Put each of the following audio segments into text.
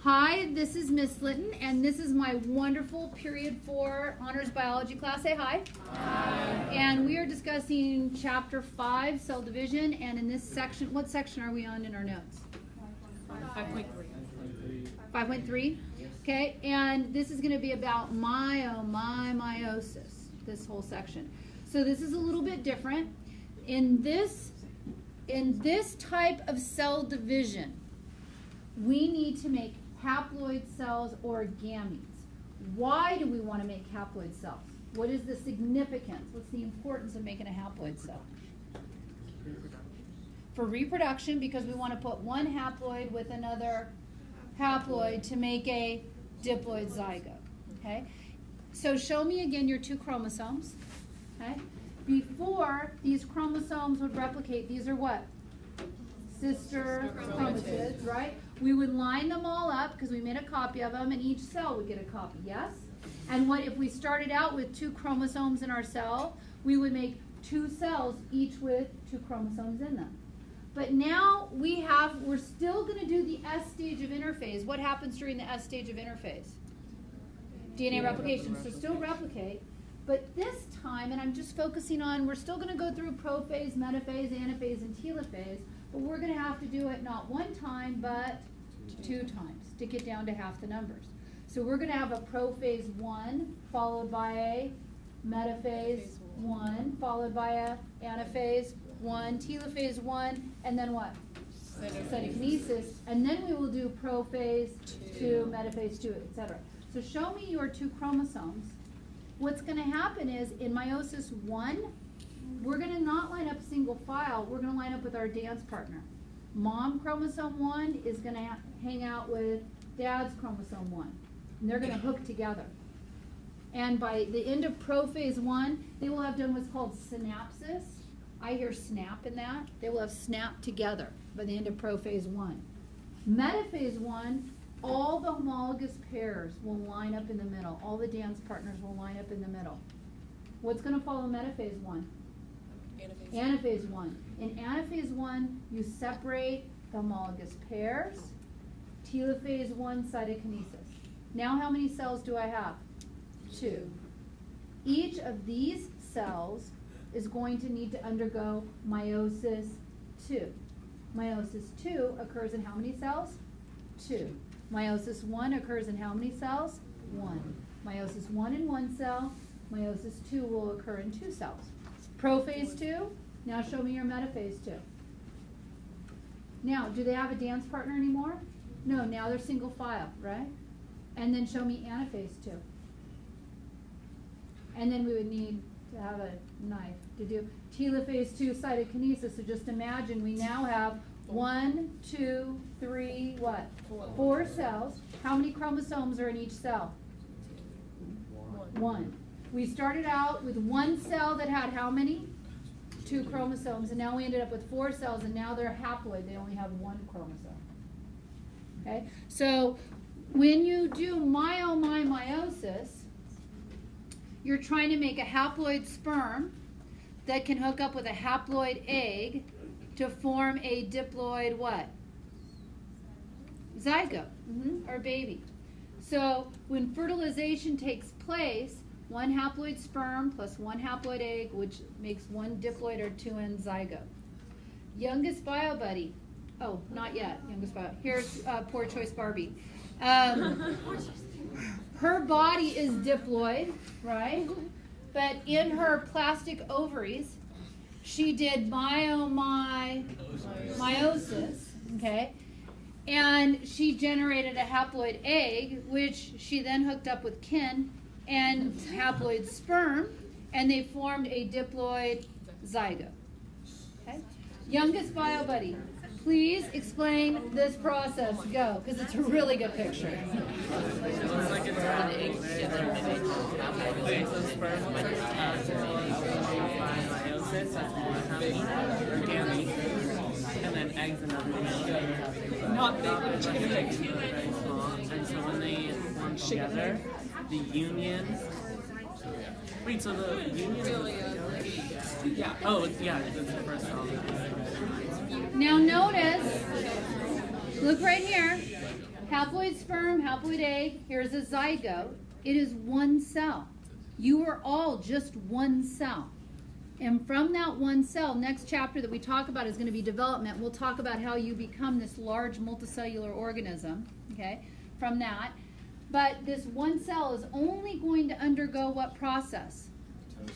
Hi, this is Miss Litton, and this is my wonderful Period 4 Honors Biology class. Say hi. Hi. And we are discussing Chapter 5, Cell Division, and in this section, what section are we on in our notes? 5.3. 5.3? Okay, and this is going to be about meiosis, this whole section. So this is a little bit different. In this type of cell division, we need to make haploid cells or gametes. Why do we want to make haploid cells? What is the significance? What's the importance of making a haploid cell? For reproduction, because we want to put one haploid with another haploid to make a diploid zygote. Okay? So show me again your two chromosomes. Okay? Before these chromosomes would replicate, these are what? Sister chromatids, right? We would line them all up because we made a copy of them, and each cell would get a copy, yes? And what if we started out with two chromosomes in our cell, we would make two cells, each with two chromosomes in them. But now we're still going to do the S stage of interphase. What happens during the S stage of interphase? DNA replication. So still replicate. But this time, and I'm just focusing on, we're still going to go through prophase, metaphase, anaphase, and telophase, but we're going to have to do it not one time, but two times to get down to half the numbers. So we're going to have a prophase 1, followed by a metaphase 1, followed by a anaphase 1, telophase 1, and then what? Cytokinesis. And then we will do prophase 2, metaphase 2, etc. So show me your two chromosomes. What's going to happen is in meiosis 1, we're going to not line up single file. We're going to line up with our dance partner. Mom chromosome 1 is going to hang out with dad's chromosome 1. And they're going to hook together. And by the end of prophase 1, they will have done what's called synapsis. I hear snap in that. They will have snapped together by the end of prophase 1. Metaphase 1, all the homologous pairs will line up in the middle. All the dance partners will line up in the middle. What's going to follow metaphase 1? Anaphase 1. In anaphase 1, you separate the homologous pairs. Telophase 1, cytokinesis. Now how many cells do I have? 2. Each of these cells is going to need to undergo meiosis 2. Meiosis 2 occurs in how many cells? 2. Meiosis 1 occurs in how many cells? 1. Meiosis 1 in 1 cell. Meiosis 2 will occur in 2 cells. Prophase 2, now show me your metaphase 2. Now, do they have a dance partner anymore? No, now they're single file, right? And then show me anaphase 2. And then we would need to have a knife to do telophase 2 cytokinesis. So just imagine we now have 1, 2, 3, what? 4 cells. How many chromosomes are in each cell? 1. We started out with 1 cell that had how many? 2 chromosomes, and now we ended up with 4 cells, and now they're haploid. They only have 1 chromosome. Okay? So when you do meiosis, you're trying to make a haploid sperm that can hook up with a haploid egg to form a diploid what? Zygote, or baby. So when fertilization takes place, 1 haploid sperm plus 1 haploid egg, which makes 1 diploid or 2N zygote. Youngest bio buddy. Oh, not yet. Youngest bio. Here's poor choice Barbie. Her body is diploid, right? But in her plastic ovaries, she did meiosis, okay? And she generated a haploid egg, which she then hooked up with kin and haploid sperm, and they formed a diploid zygote. Okay? Youngest bio buddy, please explain this process. Go, because it's a really good picture. Looks like it's an egg together. So sperm meiosis, that's one gamete, and then eggs another gamete. Not big, but very small. And so when they form together, the union. Wait, so the union. Yeah. Oh, yeah. That's the first cell. Now notice, look right here. haploid sperm, haploid egg. Here's a zygote. It is one cell. You are all just one cell. And from that one cell, next chapter that we talk about is going to be development. We'll talk about how you become this large multicellular organism, okay, from that. But this one cell is only going to undergo what process?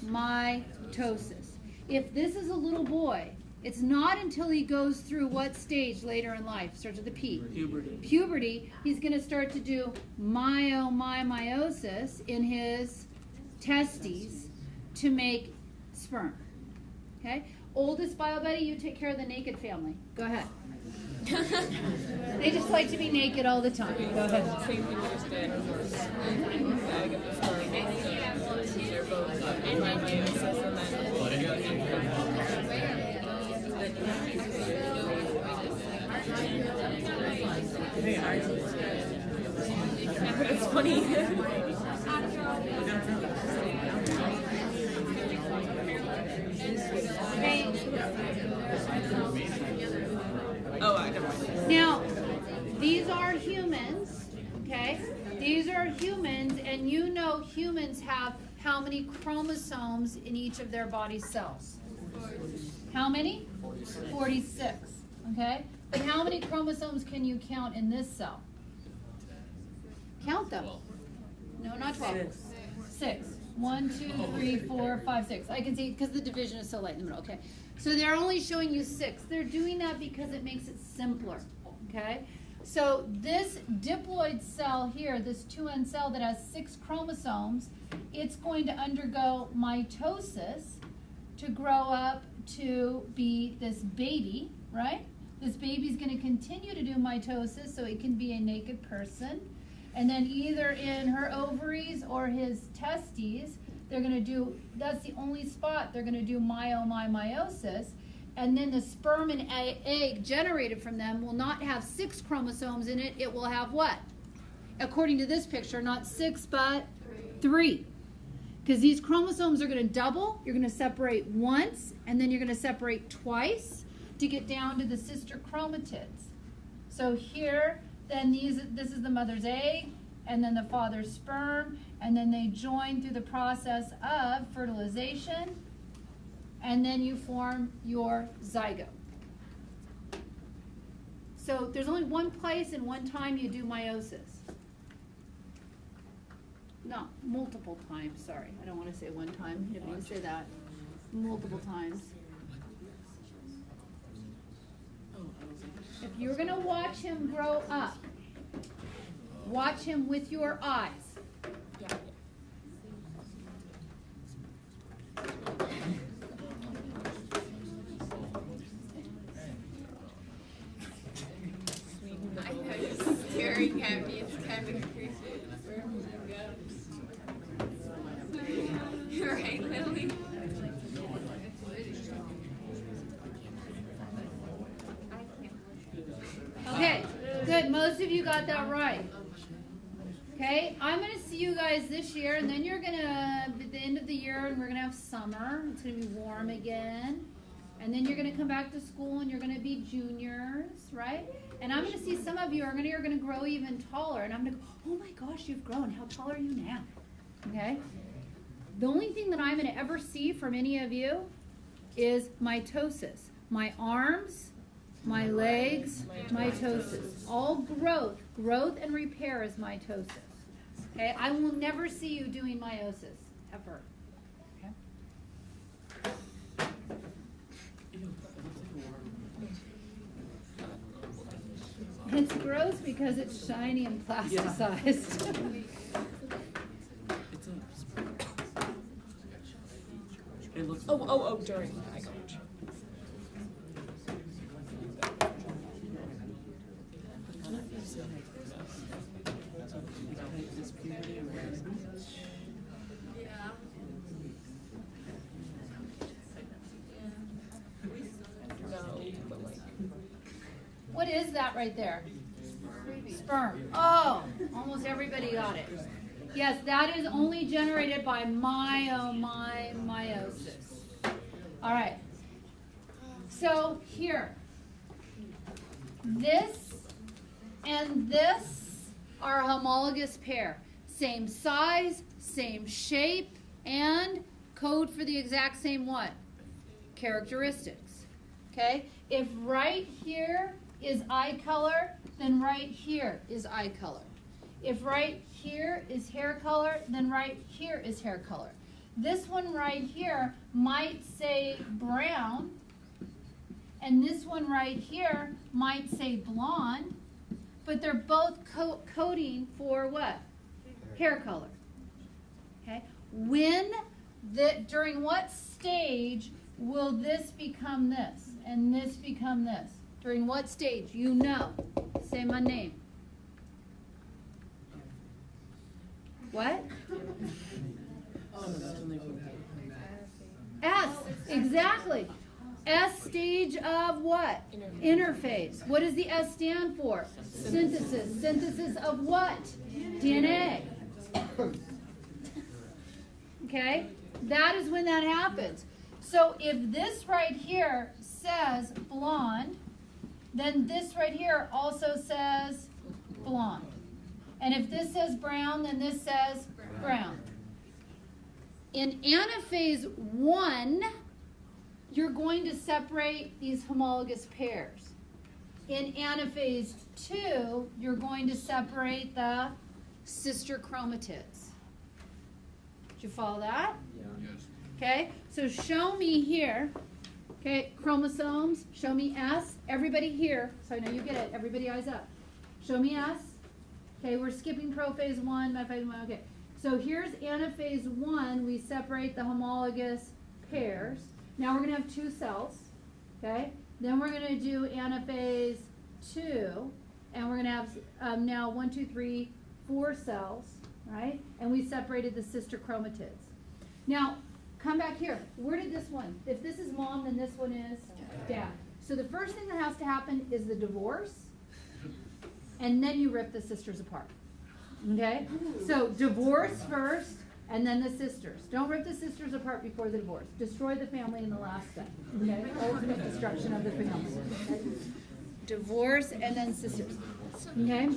Mitosis. If this is a little boy, it's not until he goes through what stage later in life? Starts with the P. Puberty. Puberty. He's going to start to do meiosis in his testes to make sperm. Okay? Oldest bio buddy, you take care of the naked family. Go ahead. They just like to be naked all the time. Go ahead. Same thing as that. Bag of the sperm. They're both in my meiosis and then it's funny. Oh, I never mind. Now, these are humans, okay? These are humans, and you know humans have how many chromosomes in each of their body cells? How many? 46, okay? But how many chromosomes can you count in this cell? Count them. No, not 12. 6. 1, 2, 3, 4, 5, 6. I can see because the division is so light in the middle. Okay, so they're only showing you 6. They're doing that because it makes it simpler. Okay, so this diploid cell here, this 2N cell that has 6 chromosomes, it's going to undergo mitosis to grow up to be this baby, right? This baby's going to continue to do mitosis so it can be a naked person. And then either in her ovaries or his testes, they're going to do, that's the only spot, they're going to do meiosis. And then the sperm and egg generated from them will not have 6 chromosomes in it. It will have what? According to this picture, not 6, but 3. Because these chromosomes are going to double. You're going to separate once, and then you're going to separate twice to get down to the sister chromatids. So here, then this is the mother's egg, and then the father's sperm, and then they join through the process of fertilization, and then you form your zygote. So there's only one place and one time you do meiosis. No, multiple times, sorry. I don't want to say one time. You didn't say that. Multiple times. If you're going to watch him grow up, watch him with your eyes. I know you're staring at me. It's kind of creepy. Right, Lily? Okay, good. Most of you got that right. Okay, I'm going to see you guys this year, and then you're going to, at the end of the year, and we're going to have summer. It's going to be warm again. And then you're going to come back to school, and you're going to be juniors, right? And I'm going to see some of you are going to grow even taller. And I'm going to go, oh my gosh, you've grown. How tall are you now? Okay? The only thing that I'm going to ever see from any of you is mitosis. My arms, my legs, mitosis. All growth and repair is mitosis. Okay, I will never see you doing meiosis, ever. Okay? It's gross because it's shiny and plasticized. It looks During. I got you. What is that right there? Sperm. Oh, almost everybody got it. Yes, that is only generated by meiosis. All right. So here, this and this are a homologous pair. Same size, same shape, and code for the exact same what? Characteristics. Okay? If right here is eye color, then right here is eye color. If right here is hair color, then right here is hair color. This one right here might say brown, and this one right here might say blonde, but they're both coding for what? Hair color. Okay? During what stage will this become this and this become this? During what stage? You know. Say my name. What? S. Exactly. S stage of what? Interphase. What does the S stand for? Synthesis. Synthesis of what? DNA. Okay? That is when that happens. So if this right here says blonde, then this right here also says blonde. And if this says brown, then this says brown. In anaphase 1, you're going to separate these homologous pairs. In anaphase 2, you're going to separate the sister chromatids. Did you follow that? Yeah. Yes. Okay, so show me here. Okay, chromosomes, show me S. Everybody here, so I know you get it. Everybody eyes up. Show me S. Okay, we're skipping prophase 1, metaphase 1. Okay, so here's anaphase 1. We separate the homologous pairs. Now we're going to have 2 cells. Okay, then we're going to do anaphase 2, and we're going to have now 1, 2, 3, 4 cells, right? And we separated the sister chromatids. Now, come back here. Where did this one? If this is mom, then this one is dad. So the first thing that has to happen is the divorce, and then you rip the sisters apart. Okay? So divorce first, and then the sisters. Don't rip the sisters apart before the divorce. Destroy the family in the last step. Okay? Ultimate destruction of the family. Okay? Divorce and then sisters. Okay?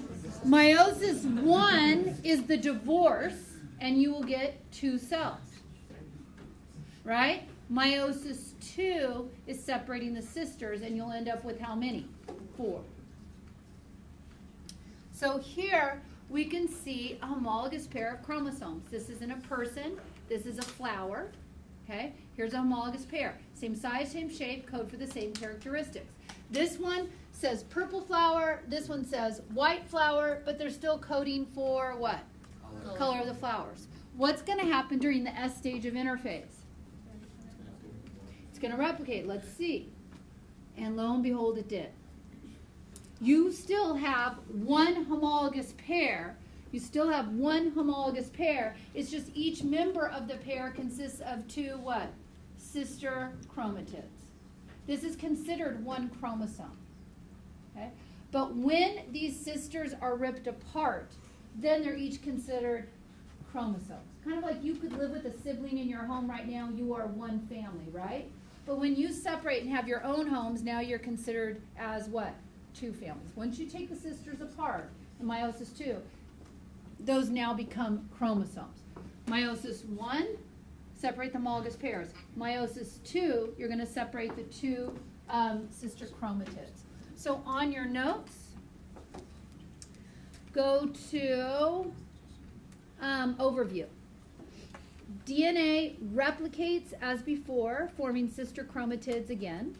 Meiosis 1 is the divorce, and you will get 2 cells. Right? Meiosis 2 is separating the sisters, and you'll end up with how many? 4. So here we can see a homologous pair of chromosomes. This isn't a person. This is a flower. Okay? Here's a homologous pair. Same size, same shape, code for the same characteristics. This one says purple flower. This one says white flower, but they're still coding for what? Color of the flowers. What's going to happen during the S stage of interphase? It's going to replicate. Let's see. And lo and behold, it did. You still have one homologous pair. You still have one homologous pair. It's just each member of the pair consists of 2 what? Sister chromatids. This is considered one chromosome. Okay? But when these sisters are ripped apart, then they're each considered chromosomes. Kind of like you could live with a sibling in your home right now. You are one family, right? But when you separate and have your own homes, now you're considered as what? 2 families. Once you take the sisters apart in meiosis 2, those now become chromosomes. Meiosis 1, separate the homologous pairs. Meiosis 2, you're going to separate the 2 sister chromatids. So on your notes, go to overview. DNA replicates as before, forming sister chromatids again.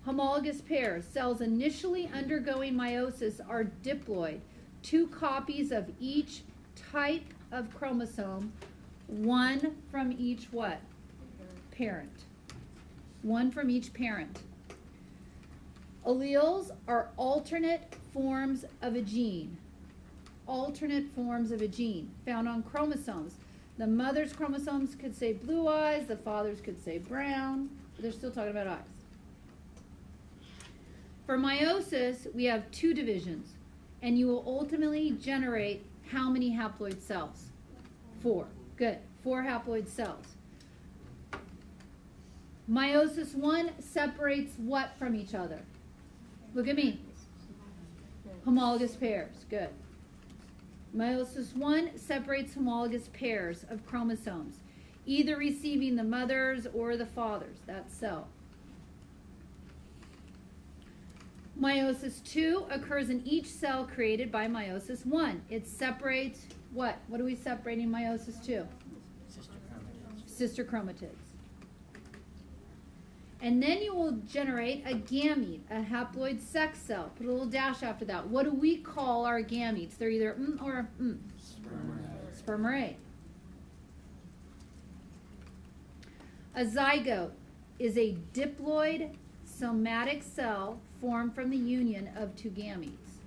Homologous pairs, cells initially undergoing meiosis, are diploid. 2 copies of each type of chromosome, 1 from each what? Parent. 1 from each parent. Alleles are alternate forms of a gene. Alternate forms of a gene found on chromosomes. The mother's chromosomes could say blue eyes, the father's could say brown, but they're still talking about eyes. For meiosis, we have 2 divisions, and you will ultimately generate how many haploid cells? 4. Good. 4 haploid cells. Meiosis 1 separates what from each other? Look at me. Homologous pairs. Good. Meiosis 1 separates homologous pairs of chromosomes, either receiving the mother's or the father's, that cell. Meiosis 2 occurs in each cell created by meiosis 1. It separates what? What are we separating meiosis 2? Sister chromatids. And then you will generate a gamete, a haploid sex cell. Put a little dash after that. What do we call our gametes? They're either or sperm or egg. A zygote is a diploid somatic cell formed from the union of two gametes.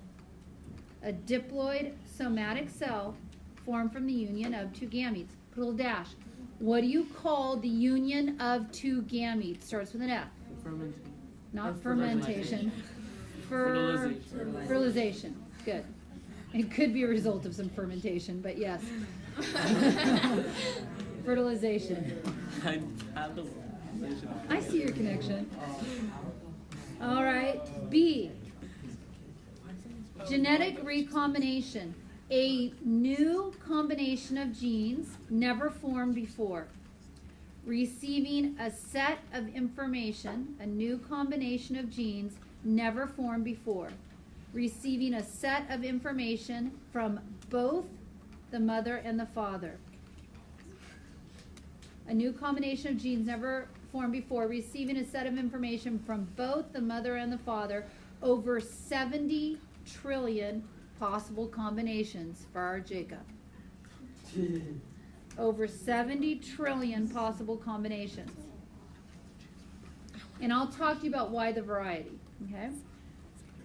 A diploid somatic cell formed from the union of two gametes. Put a little dash. What do you call the union of two gametes? Starts with an F. Fermentation. Not fermentation. Fertilization. Fertilization. Good. It could be a result of some fermentation, but yes. Fertilization. I see your connection. All right. B. Genetic recombination. A new combination of genes never formed before. Receiving a set of information, a new combination of genes never formed before. Receiving a set of information from both the mother and the father. A new combination of genes never formed before, receiving a set of information from both the mother and the father, over 70 trillion possible combinations for our Jacob. Over 70 trillion possible combinations. And I'll talk to you about why the variety, okay?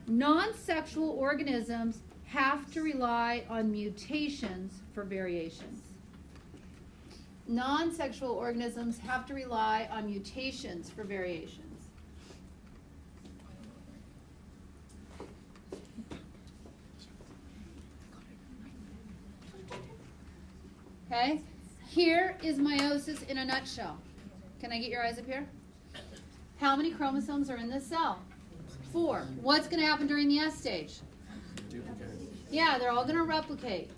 Non-sexual organisms have to rely on mutations for variations. Non-sexual organisms have to rely on mutations for variations. Okay? Here is meiosis in a nutshell. Can I get your eyes up here? How many chromosomes are in this cell? 4. What's going to happen during the S stage? Yeah, they're all going to replicate.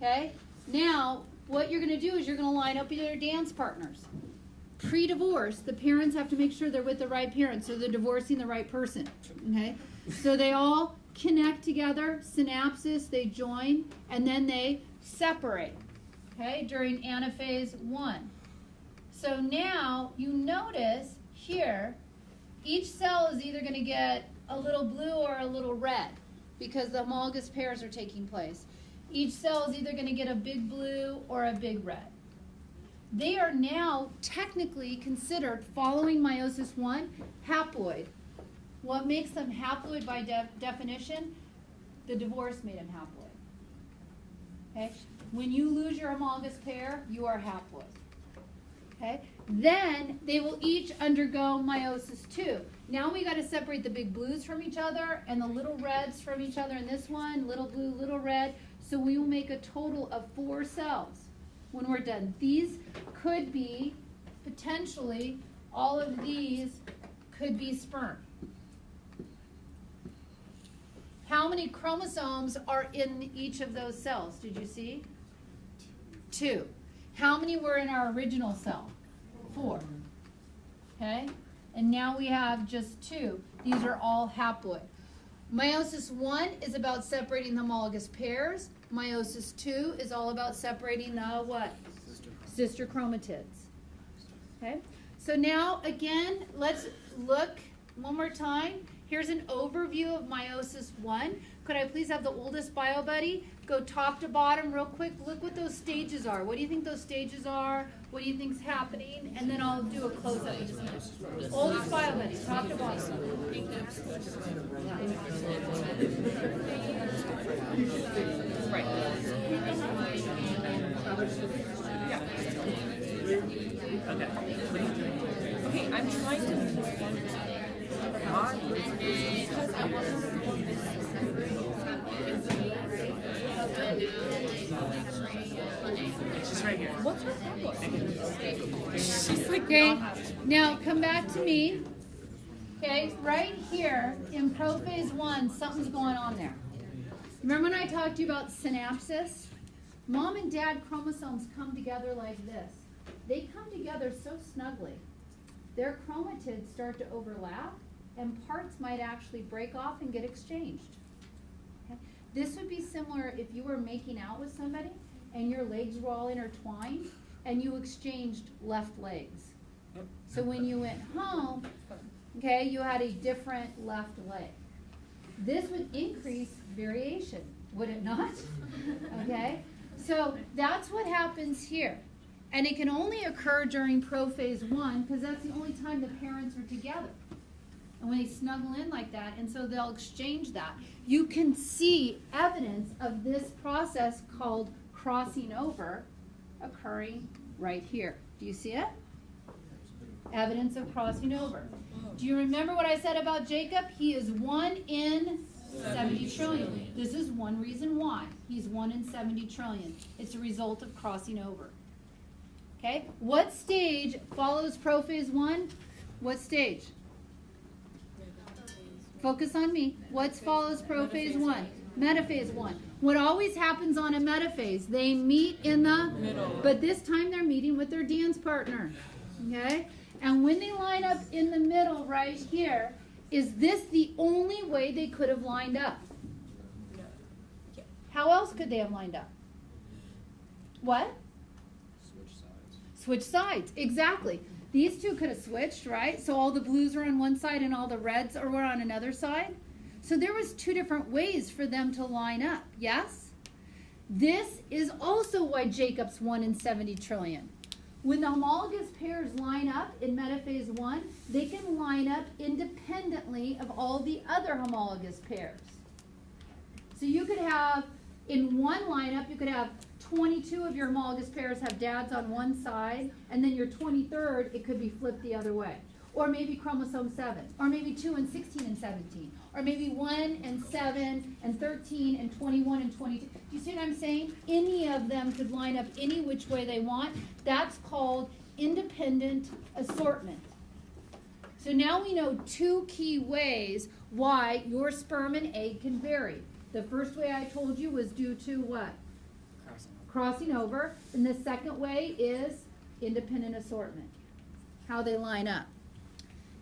Okay? Now, what you're going to do is you're going to line up with your dance partners. Pre-divorce, the parents have to make sure they're with the right parent, so they're divorcing the right person. Okay? So they all connect together, synapses, they join, and then they separate. Okay? During anaphase 1. So now you notice here, each cell is either going to get a little blue or a little red because the homologous pairs are taking place. Each cell is either going to get a big blue or a big red. They are now technically considered, following meiosis 1, haploid. What makes them haploid by definition? The divorce made them haploid. Okay? When you lose your homologous pair, you are haploid. Okay? Then they will each undergo meiosis 2. Now we got to separate the big blues from each other and the little reds from each other in this one, little blue, little red. So we will make a total of 4 cells when we're done. These could be, potentially, all of these could be sperm. How many chromosomes are in each of those cells? Did you see? 2. How many were in our original cell? 4. Okay? And now we have just 2. These are all haploid. Meiosis 1 is about separating the homologous pairs. Meiosis 2 is all about separating the what? Sister chromatids. Okay? So now, again, let's look one more time. Here's an overview of meiosis 1. Could I please have the oldest bio buddy go top to bottom real quick? Look what those stages are. What do you think those stages are? What do you think's happening? And then I'll do a close-up. Oldest bio buddy, top to bottom. Right. Okay. Okay, I'm trying to because I want to perform this. It's just right here. What's her problem? She's like, Okay, now come back to me. Okay, right here in prophase 1, something's going on there. Remember when I talked to you about synapsis? Mom and dad chromosomes come together like this. They come together so snugly. Their chromatids start to overlap, and parts might actually break off and get exchanged. Okay? This would be similar if you were making out with somebody and your legs were all intertwined and you exchanged left legs. So when you went home, okay, you had a different left leg. This would increase variation, would it not? Okay? So that's what happens here. And it can only occur during prophase 1 because that's the only time the parents are together. And when they snuggle in like that, and so they'll exchange that. You can see evidence of this process called crossing over occurring right here. Do you see it? Evidence of crossing over. Do you remember what I said about Jacob? He is 1 in 70 trillion. This is one reason why he's 1 in 70 trillion. It's a result of crossing over. Okay? What stage follows prophase 1? What stage? Focus on me. What follows prophase 1? Metaphase 1. What always happens on a metaphase? They meet in the middle. But this time they're meeting with their dance partner. Okay? And when they line up in the middle right here, is this the only way they could have lined up? How else could they have lined up? What? Switch sides, exactly. These two could have switched, right? So all the blues are on one side and all the reds were on another side. So there was 2 different ways for them to line up, yes? This is also why Jacob's 1 in 70 trillion. When the homologous pairs line up in metaphase 1, they can line up independently of all the other homologous pairs. So you could have, in one lineup, you could have 22 of your homologous pairs have dads on one side, and then your 23rd, it could be flipped the other way. Or maybe chromosome 7, or maybe 2 and 16 and 17, or maybe 1 and 7 and 13 and 21 and 22. Do you see what I'm saying? Any of them could line up any which way they want. That's called independent assortment. So now we know 2 key ways why your sperm and egg can vary. The first way I told you was due to what? Crossing over. And the second way is independent assortment, how they line up.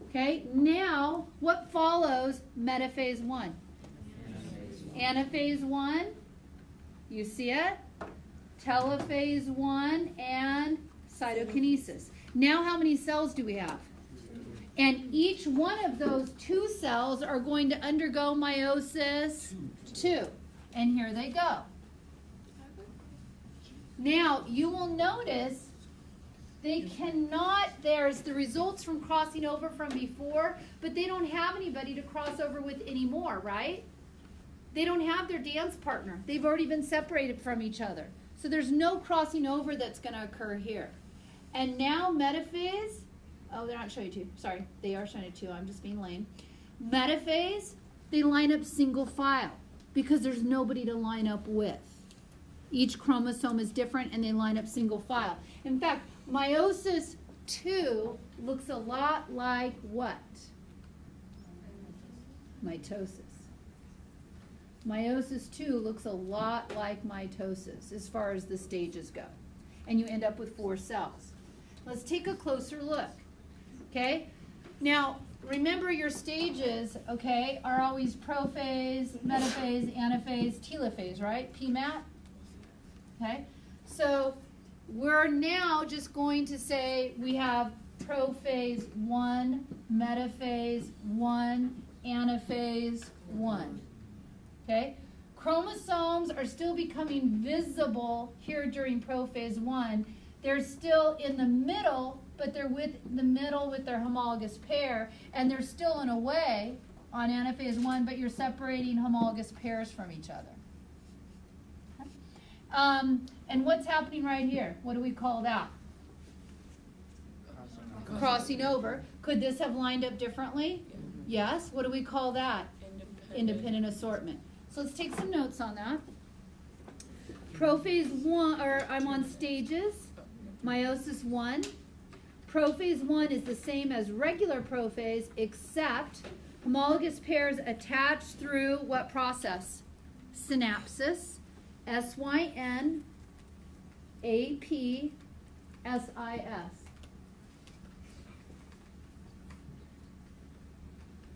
Okay, now what follows metaphase 1? Anaphase 1, you see it? Telophase 1 and cytokinesis. Now how many cells do we have? And each one of those 2 cells are going to undergo meiosis 2. And here they go. Now, you will notice they cannot, there's the results from crossing over from before, but they don't have anybody to cross over with anymore, right? They don't have their dance partner. They've already been separated from each other. So there's no crossing over that's going to occur here. And now metaphase, oh, they're not showing you 2. Sorry, they are showing you 2. I'm just being lame. Metaphase, they line up single file because there's nobody to line up with. Each chromosome is different and they line up single file. In fact, meiosis 2 looks a lot like what? Mitosis. Meiosis 2 looks a lot like mitosis as far as the stages go. And you end up with 4 cells. Let's take a closer look. Okay? Now, remember your stages, okay, are always prophase, metaphase, anaphase, telophase, right? PMAT? Okay, so we're now just going to say we have prophase 1, metaphase 1, anaphase 1. Okay, chromosomes are still becoming visible here during prophase 1. They're still in the middle, but they're with the middle with their homologous pair, and they're still in a way on anaphase 1, but you're separating homologous pairs from each other. And what's happening right here? What do we call that? Crossing over. Could this have lined up differently? Yes. What do we call that? Independent assortment. So let's take some notes on that. Prophase 1, or I'm on stages. Meiosis 1. Prophase 1 is the same as regular prophase, except homologous pairs attach through what process? synapsis, S-Y-N-A-P-S-I-S.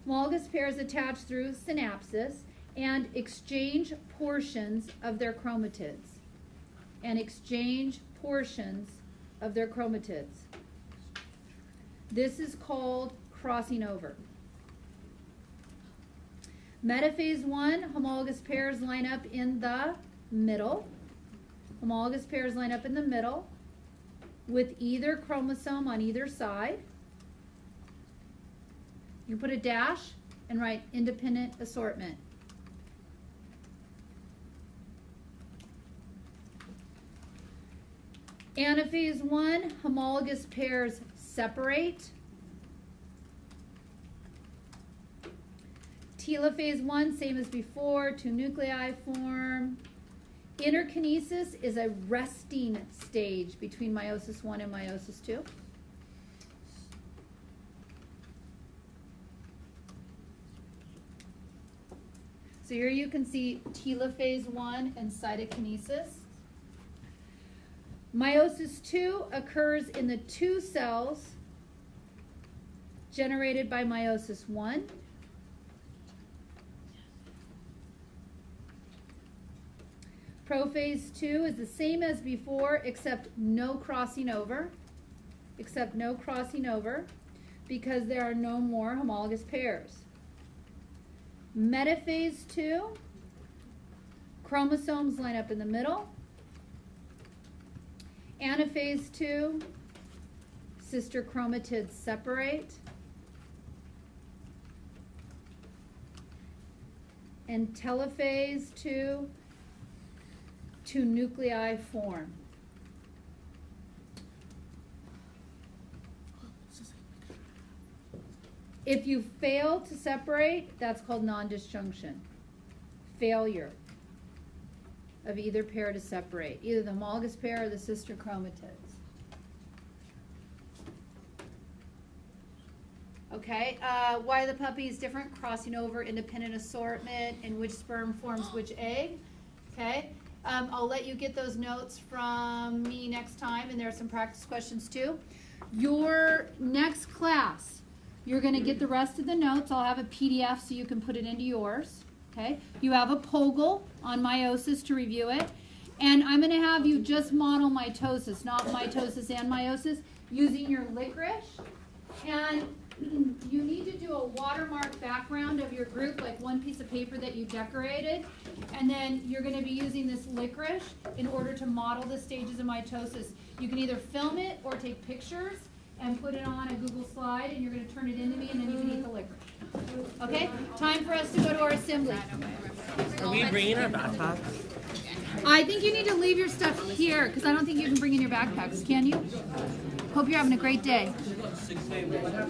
Homologous pairs attach through synapsis and exchange portions of their chromatids. This is called crossing over. Metaphase 1, homologous pairs line up in the middle. With either chromosome on either side. You put a dash and write independent assortment. Anaphase 1, homologous pairs separate. Telophase 1, same as before, 2 nuclei form. Interkinesis is a resting stage between meiosis 1 and meiosis 2. So here you can see telophase 1 and cytokinesis. Meiosis 2 occurs in the 2 cells generated by meiosis 1. Prophase 2 is the same as before, except no crossing over, because there are no more homologous pairs. Metaphase 2, chromosomes line up in the middle. Anaphase 2, sister chromatids separate. And telophase 2, 2 nuclei form. If you fail to separate, that's called non-disjunction. Failure of either pair to separate, either the homologous pair or the sister chromatids. Okay, why are the puppies different? Crossing over, independent assortment, and which sperm forms which egg. Okay, I'll let you get those notes from me next time, and there are some practice questions too. Your next class, you're going to get the rest of the notes. I'll have a PDF so you can put it into yours. Okay, you have a POGL on meiosis to review it, and I'm going to have you just model mitosis, not mitosis and meiosis, using your licorice. And you need to do a watermark background of your group, like one piece of paper that you decorated, and then you're going to be using this licorice in order to model the stages of mitosis. You can either film it or take pictures and put it on a Google slide, and you're going to turn it into me, and then you can eat the licorice. Okay? Time for us to go to our assembly. Are we bringing our backpacks? I think you need to leave your stuff here, because I don't think you can bring in your backpacks. Can you? Hope you're having a great day.